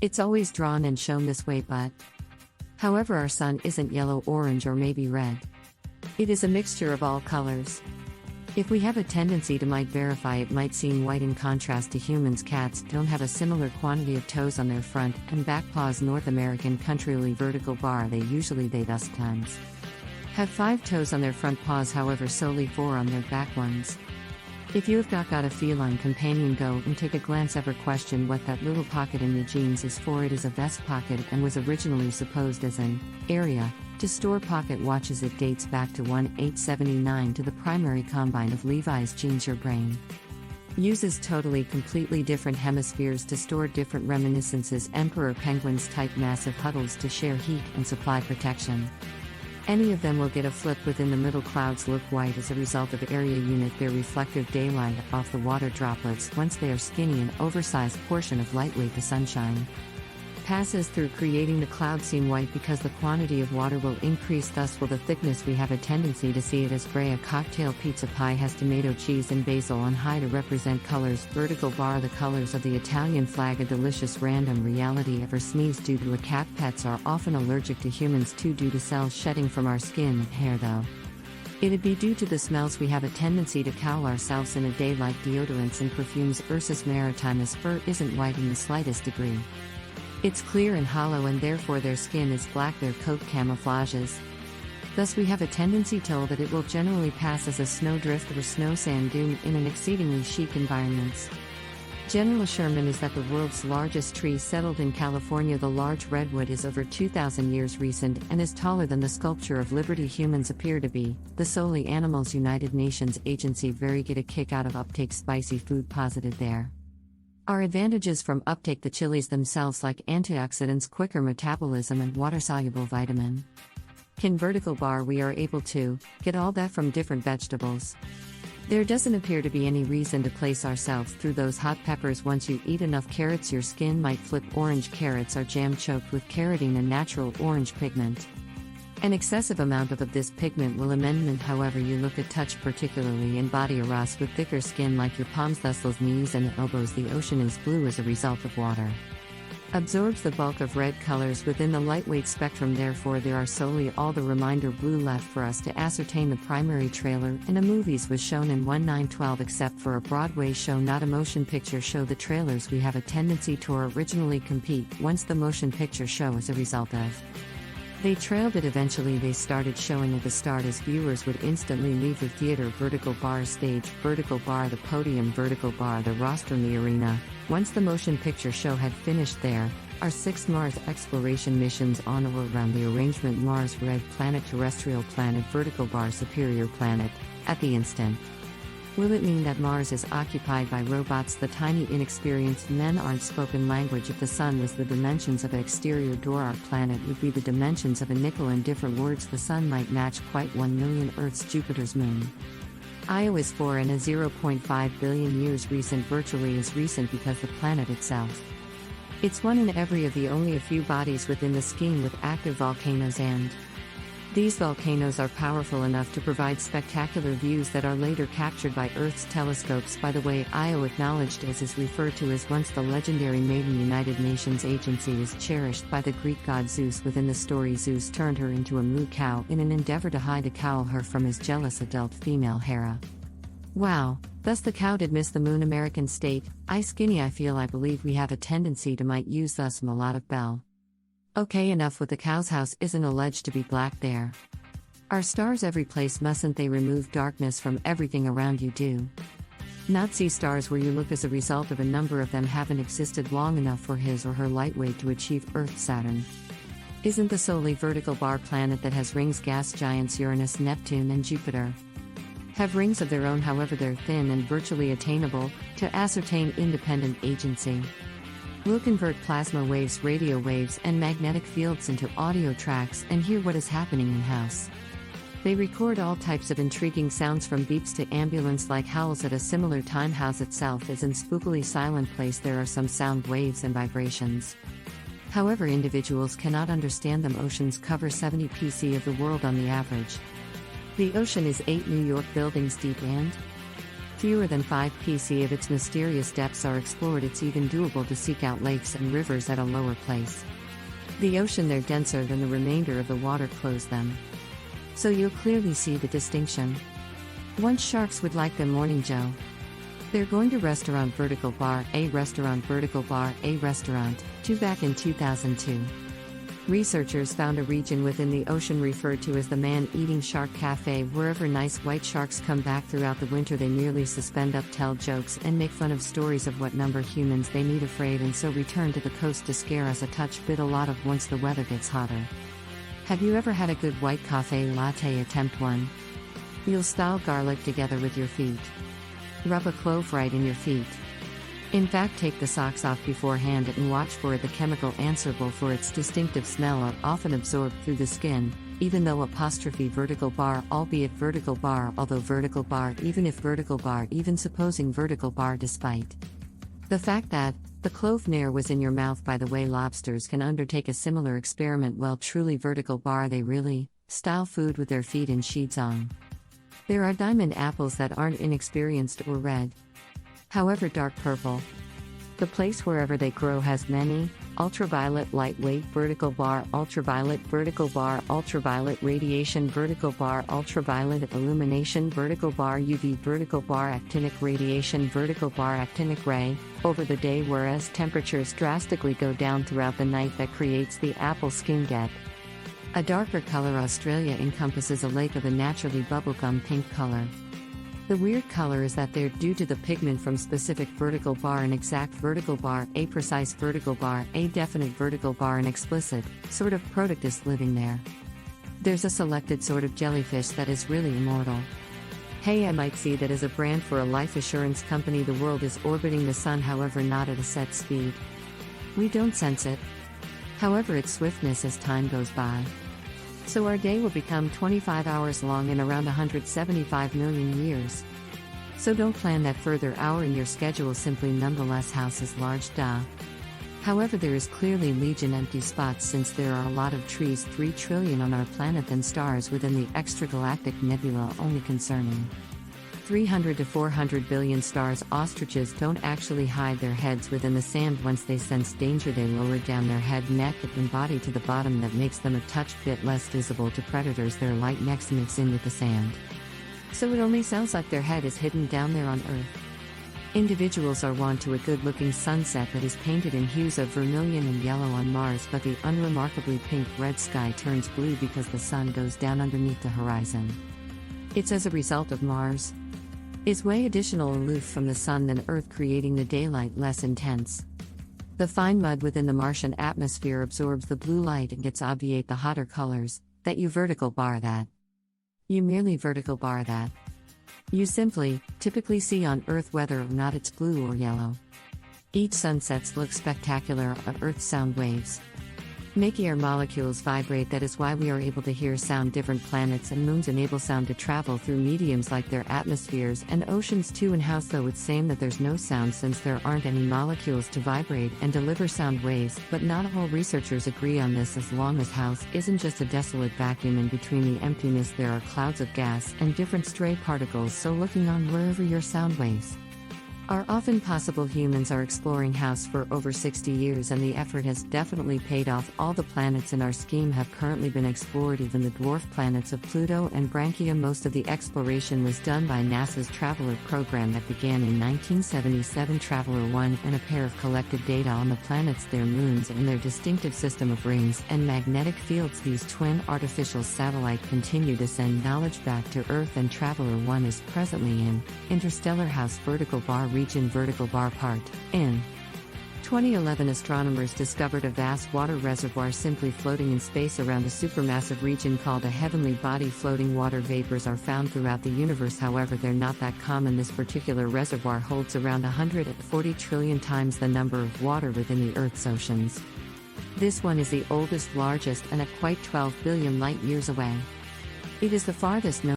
It's always drawn and shown this way, but however, our sun isn't yellow, orange, or maybe red. It is a mixture of all colors. If we have a tendency to might verify, it might seem white in contrast to humans. Cats don't have a similar quantity of toes on their front and back paws. North American countryly vertical bar, they thus times have 5 toes on their front paws, however solely 4 on their back ones. If you have got a feline companion, go and take a glance. Ever question what that little pocket in your jeans is for? It is a vest pocket and was originally supposed as an area to store pocket watches. It dates back to 1879 to the primary combine of Levi's jeans. Your brain uses completely different hemispheres to store different reminiscences. Emperor penguins type massive huddles to share heat and supply protection. Any of them will get a flip within the middle. Clouds look white as a result of area unit. Their reflective daylight off the water droplets, once they are skinny and oversized portion of lightweight the sunshine passes through, creating the cloud seem white because the quantity of water will increase, thus will the thickness. We have a tendency to see it as gray. A cocktail pizza pie has tomato, cheese and basil on high to represent colors. Vertical bar, the colors of the Italian flag, a delicious random reality. Ever sneeze due to a cat? Pets are often allergic to humans too due to cells shedding from our skin and hair, though it'd be due to the smells. We have a tendency to cowl ourselves in a day like deodorants and perfumes. Ursus maritimus, fur isn't white in the slightest degree. It's clear and hollow, and therefore their skin is black. Their coat camouflages. Thus we have a tendency to that it will generally pass as a snowdrift or snow sand dune in an exceedingly chic environments. General Sherman is that the world's largest tree settled in California. The large redwood is over 2,000 years recent and is taller than the sculpture of liberty. Humans appear to be the solely animals. United Nations agency very get a kick out of uptake spicy food posited there. Our advantages from uptake: the chilies themselves, like antioxidants, quicker metabolism and water-soluble vitamin. Can vertical bar, we are able to get all that from different vegetables. There doesn't appear to be any reason to place ourselves through those hot peppers. Once you eat enough carrots, your skin might flip orange. Carrots are jam choked with carotene, and natural orange pigment. An excessive amount of this pigment will amendment, however you look at touch, particularly in body eros with thicker skin like your palms, thus the knees and the elbows. The ocean is blue as a result of water absorbs the bulk of red colors within the lightweight spectrum. Therefore there are solely all the reminder blue left for us to ascertain. The primary trailer in a movies was shown in 1912, except for a Broadway show, not a motion picture show. The trailers we have a tendency to originally compete once the motion picture show as a result of they trailed it. Eventually they started showing at the start as viewers would instantly leave the theater. Vertical bar, stage, vertical bar, the podium, vertical bar, the rostrum, the arena. Once the motion picture show had finished, there are 6 Mars exploration missions on or around the arrangement: Mars, red planet, terrestrial planet, vertical bar, superior planet. At the instant, will it mean that Mars is occupied by robots? The tiny inexperienced men aren't spoken language. If the sun was the dimensions of an exterior door, our planet would be the dimensions of a nickel. In different words, the sun might match quite 1 million Earths. Jupiter's moon Io is 4 and a 0.5 billion years recent. Virtually as recent because the planet itself, it's one in every of the only a few bodies within the scheme with active volcanoes, and these volcanoes are powerful enough to provide spectacular views that are later captured by Earth's telescopes. By the way, Io, acknowledged as is referred to as once the legendary maiden United Nations agency, is cherished by the Greek god Zeus. Within the story, Zeus turned her into a moo cow in an endeavor to hide a cowl her from his jealous adult female Hera. Wow, thus the cow did miss the moon. American state, I skinny I feel I believe we have a tendency to might use thus a lot of bell. Okay, enough with the cow's house isn't alleged to be black. There are stars every place. Mustn't they remove darkness from everything around you? Do not see stars where you look. As a result of a number of them haven't existed long enough for his or her lightweight to achieve Earth. Saturn isn't the solely vertical bar planet that has rings. Gas giants Uranus, Neptune and Jupiter have rings of their own, however they're thin and virtually attainable to ascertain. Independent agency will convert plasma waves, radio waves, and magnetic fields into audio tracks and hear what is happening in-house. They record all types of intriguing sounds from beeps to ambulance-like howls at a similar time. House itself is in spookily silent place. There are some sound waves and vibrations. However, individuals cannot understand them. Oceans cover 70 pc of the world on the average. The ocean is 8 New York buildings deep, and Fewer than 5 pc of its mysterious depths are explored. It's even doable to seek out lakes and rivers at a lower place. The ocean they're denser than the remainder of the water clothes them. So you'll clearly see the distinction. Once sharks would like them morning Joe. They're going to restaurant vertical bar, a restaurant vertical bar, a restaurant, 2 back in 2002. Researchers found a region within the ocean referred to as the man-eating shark cafe. Wherever nice white sharks come back throughout the winter, they merely suspend up, tell jokes, and make fun of stories of what number humans they meet afraid, and so return to the coast to scare us a touch bit a lot of once the weather gets hotter. Have you ever had a good white cafe latte? Attempt one. You'll style garlic together with your feet. Rub a clove right in your feet. In fact, take the socks off beforehand and watch for it. The chemical answerable for its distinctive smell are often absorbed through the skin, even though apostrophe vertical bar, albeit vertical bar, although vertical bar, even if vertical bar, even supposing vertical bar, despite the fact that the clove ne'er was in your mouth. By the way, lobsters can undertake a similar experiment. Well, truly vertical bar, they really style food with their feet and sheets on. There are diamond apples that aren't inexperienced or red. However, dark purple. The place wherever they grow has many ultraviolet, lightweight vertical bar, ultraviolet vertical bar, ultraviolet radiation vertical bar, ultraviolet illumination vertical bar, UV vertical bar, actinic radiation vertical bar, actinic ray over the day, whereas temperatures drastically go down throughout the night. That creates the apple skin get a darker color. Australia encompasses a lake of a naturally bubblegum pink color. The weird color is that they're due to the pigment from specific vertical bar, an exact vertical bar, a precise vertical bar, a definite vertical bar, an explicit sort of Proticus living there. There's a selected sort of jellyfish that is really immortal. Hey, I might see that as a brand for a life assurance company. The world is orbiting the sun, however not at a set speed. We don't sense it. However, its swiftness as time goes by. So our day will become 25 hours long in around 175 million years. So don't plan that further hour in your schedule. Simply, nonetheless, house is large, duh. However, there is clearly legion empty spots, since there are a lot of trees, 3 trillion on our planet, than stars within the extragalactic nebula, only concerning 300 to 400 billion stars. Ostriches don't actually hide their heads within the sand. Once they sense danger, they lower down their head, neck, and body to the bottom. That makes them a touch bit less visible to predators. Their light necks mix in with the sand, so it only sounds like their head is hidden down there on Earth. Individuals are wont to a good-looking sunset that is painted in hues of vermilion and yellow on Mars, but the unremarkably pink-red sky turns blue because the sun goes down underneath the horizon. It's as a result of Mars is way additional aloof from the sun than Earth, creating the daylight less intense. The fine mud within the Martian atmosphere absorbs the blue light and gets obviate the hotter colors. That you vertical bar that. You merely vertical bar that. You simply, typically see on Earth, whether or not it's blue or yellow. Each sunsets look spectacular on Earth's sound waves. Make air molecules vibrate. That is why we are able to hear sound. Different planets and moons enable sound to travel through mediums like their atmospheres and oceans too. And house, though it's same that there's no sound, since there aren't any molecules to vibrate and deliver sound waves, but not all researchers agree on this. As long as house isn't just a desolate vacuum, in between the emptiness there are clouds of gas and different stray particles. So looking on wherever your sound waves are often possible. Humans are exploring house for over 60 years, and the effort has definitely paid off. All the planets in our scheme have currently been explored, even the dwarf planets of Pluto and Branchia. Most of the exploration was done by NASA's Traveler program that began in 1977. Traveler 1 and a pair of collected data on the planets, their moons, and their distinctive system of rings and magnetic fields. These twin artificial satellites continue to send knowledge back to Earth, and Traveler 1 is presently in interstellar house vertical bar region vertical bar part. In 2011, astronomers discovered a vast water reservoir simply floating in space around a supermassive region called a heavenly body. Floating water vapors are found throughout the universe, however they're not that common. This particular reservoir holds around 140 trillion times the number of water within the Earth's oceans. This one is the oldest, largest, and at quite 12 billion light years away. It is the farthest known